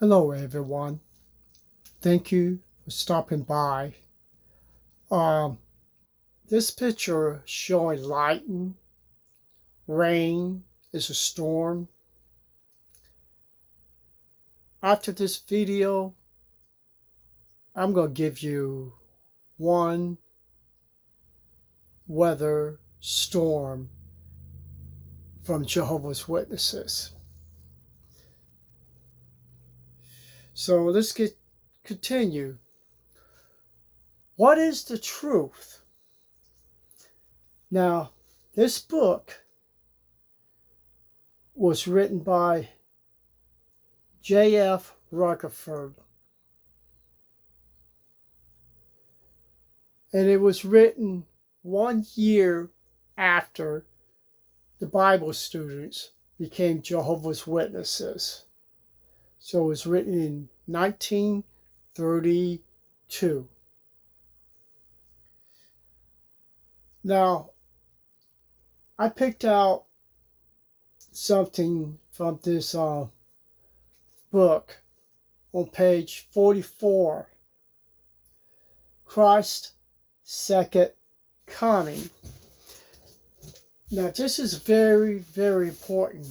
Hello, everyone. Thank you for stopping by. Um, this picture showing lightning, rain is a storm. After this video, I'm going to give you one weather storm from Jehovah's Witnesses. So let's continue. What is the truth? Now, this book was written by J.F. Rutherford, and it was written 1 year after the Bible students became Jehovah's Witnesses. So it was written in 1932. Now, I picked out something from this book on page 44, Christ's Second Coming. Now, this is very, very important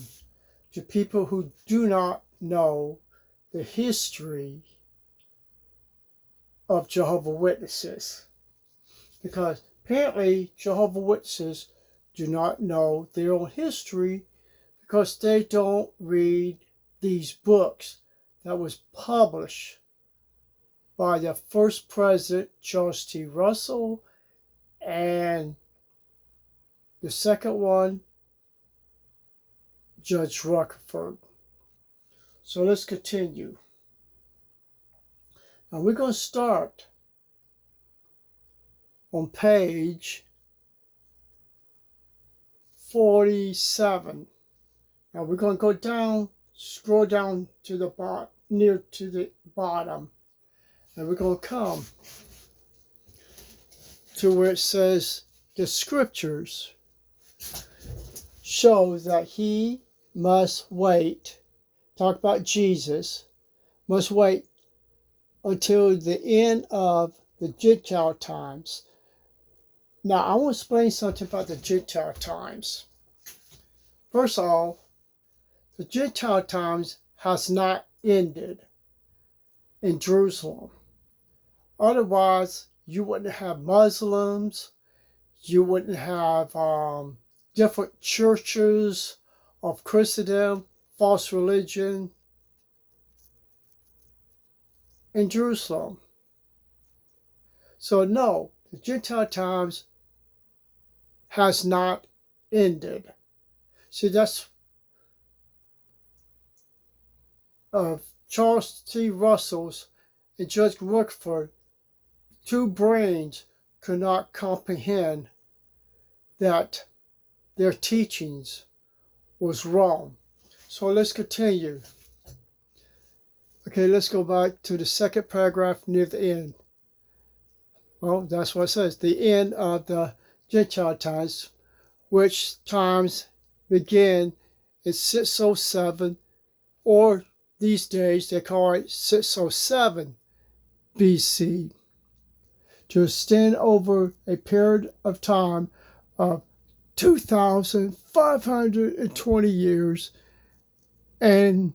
to people who do not know the history of Jehovah's Witnesses, because apparently Jehovah's Witnesses do not know their own history because they don't read these books that was published by the first president, Charles T. Russell, and the second one, Judge Rutherford. So let's continue. Now we're going to start on page 47. Now we're going to go down, scroll down to the bottom, near to the bottom, and we're going to come to where it says the scriptures show that he must wait. Talk about Jesus, must wait until the end of the Gentile times. Now, I want to explain something about the Gentile times. First of all, the Gentile times has not ended in Jerusalem. Otherwise, you wouldn't have Muslims, you wouldn't have different churches of Christendom, false religion in Jerusalem. So no, the Gentile times has not ended. See, that's Charles T. Russell's and Judge Rutherford, two brains could not comprehend that their teachings was wrong. So let's continue. Okay, let's go back to the second paragraph near the end. Well, that's what it says. The end of the Gentile times, which times begin in 607, or these days they call it 607 BC, to extend over a period of time of 2,520 years and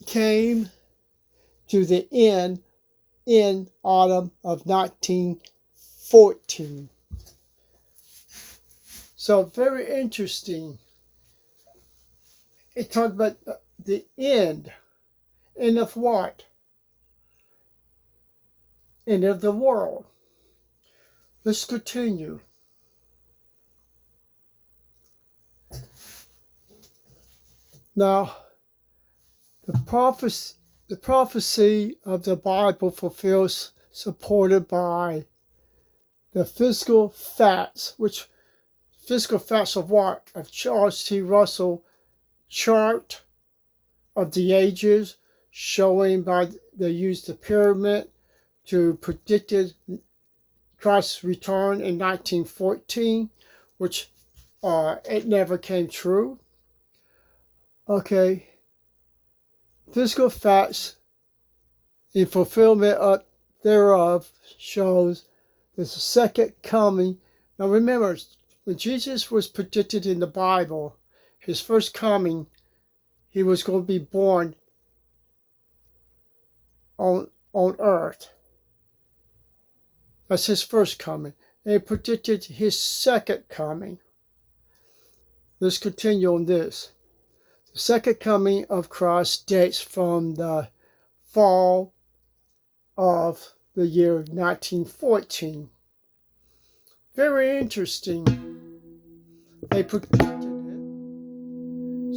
came to the end in autumn of 1914. So very interesting. It talked about the end. End of what? End of the world. Let's continue. Now, the prophecy of the Bible fulfills, supported by the physical facts, which physical facts of what? Of Charles T. Russell chart of the ages, showing by they used the pyramid to predicted Christ's return in 1914, which it never came true. Okay, physical facts in fulfillment thereof shows the second coming. Now remember, when Jesus was predicted in the Bible, his first coming, he was going to be born on earth. That's his first coming. And he predicted his second coming. Let's continue on this. The second coming of Christ dates from the fall of the year 1914. Very interesting. They predicted it.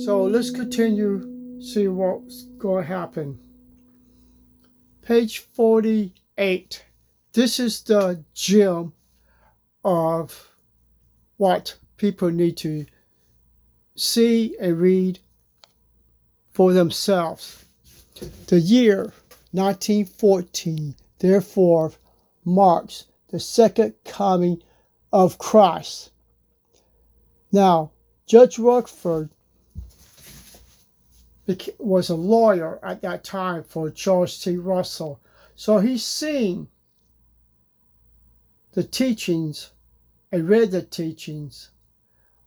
So let's continue, see what's going to happen. Page 48. This is the gem of what people need to see and read for themselves. The year 1914, therefore, marks the second coming of Christ. Now, Judge Rockford was a lawyer at that time for Charles T. Russell. So he's seen the teachings and read the teachings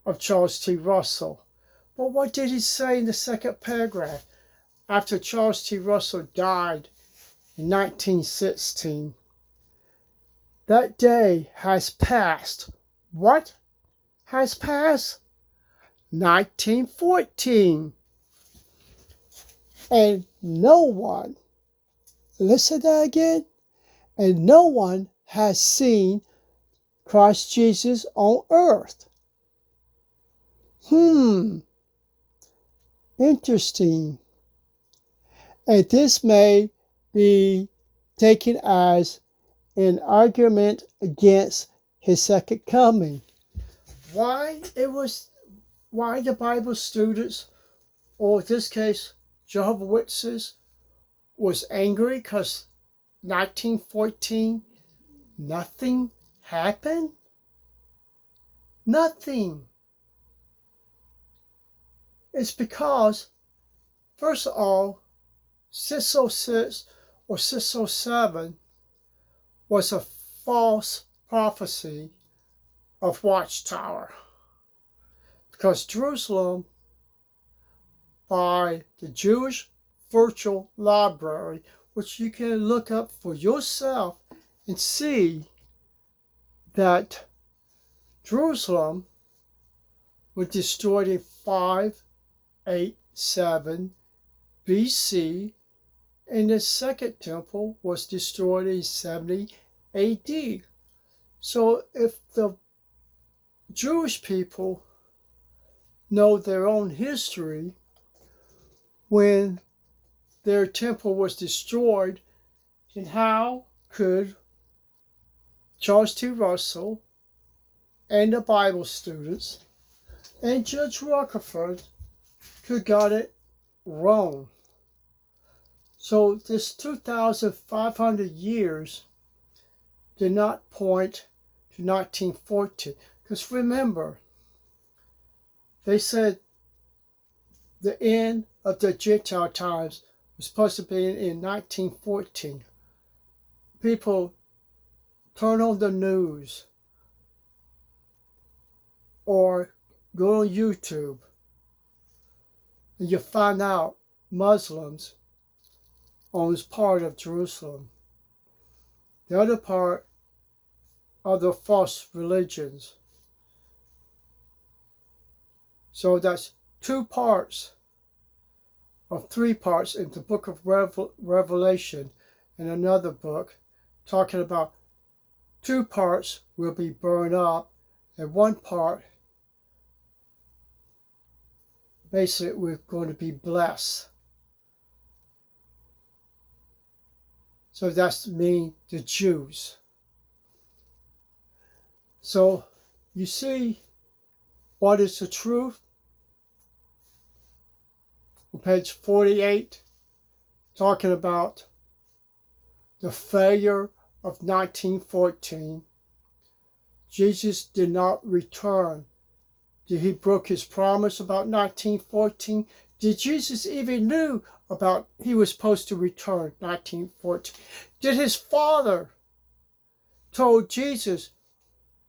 of Charles T. Russell. But what did he say in the second paragraph? After Charles T. Russell died in 1916, that day has passed. What has passed? 1914. And no one, listen to that again, and no one has seen Christ Jesus on earth. Interesting. And this may be taken as an argument against his second coming. Why the Bible students, or in this case, Jehovah's Witnesses, was angry because 1914, nothing happened? Nothing. It's because, first of all, 606 or 607 was a false prophecy of Watchtower. Because Jerusalem, by the Jewish Virtual Library, which you can look up for yourself and see that Jerusalem was destroyed in 587 BC, and the second temple was destroyed in 70 AD. So if the Jewish people know their own history, when their temple was destroyed, then how could Charles T. Russell and the Bible students and Judge Rockefeller could got it wrong? So this 2,500 years did not point to 1914. Because remember, they said the end of the Gentile times was supposed to be in 1914. People turn on the news or go on YouTube and you find out Muslims owns part of Jerusalem. The other part are the false religions. So that's 2 parts of 3 parts in the book of Revelation, and another book talking about 2 parts will be burned up and 1 part basically we're going to be blessed. So that's mean the Jews. So you see what is the truth? On page 48, talking about the failure of 1914. Jesus did not return Did he broke his promise about 1914? Did Jesus even knew about he was supposed to return 1914? Did his father told Jesus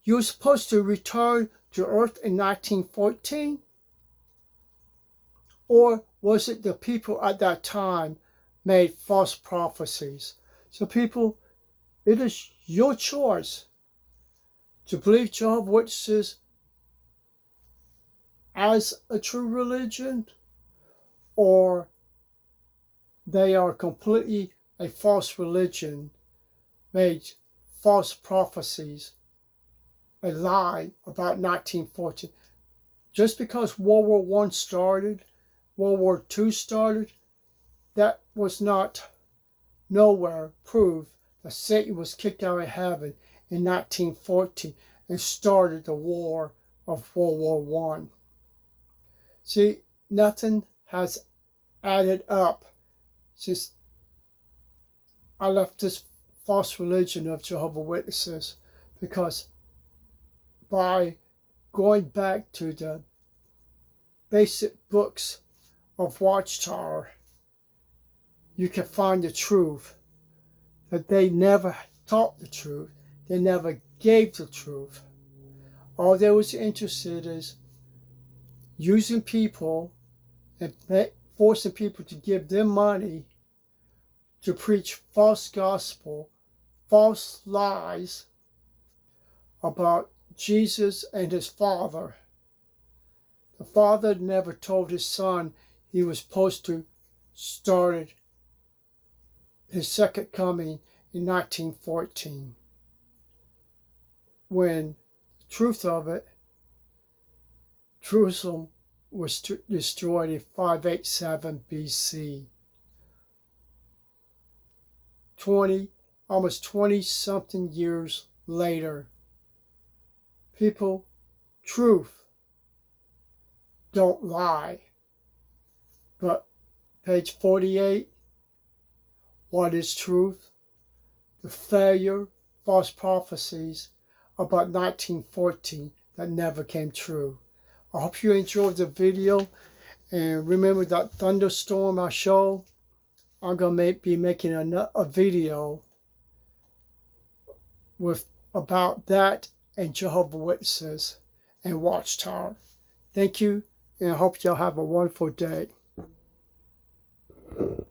you were supposed to return to earth in 1914? Or was it the people at that time made false prophecies? So people, it is your choice to believe Jehovah's Witnesses as a true religion, or they are completely a false religion, made false prophecies, a lie about 1914. Just because World War I started, World War II started, that was not nowhere proof that Satan was kicked out of heaven in 1914 and started the war of World War I. See, nothing has added up since I left this false religion of Jehovah's Witnesses, because by going back to the basic books of Watchtower, you can find the truth, that they never taught the truth, they never gave the truth. All they was interested is using people and forcing people to give them money to preach false gospel, false lies about Jesus and his Father. The Father never told his Son he was supposed to start his second coming in 1914. When the truth of it, Jerusalem was destroyed in 587 BC. Almost 20-something years later. People, truth don't lie. But page 48, what is truth? The failure, false prophecies about 1914 that never came true. I hope you enjoyed the video, and remember that thunderstorm I showed. I'm going to be making a video about that and Jehovah's Witnesses and Watchtower. Thank you, and I hope y'all have a wonderful day.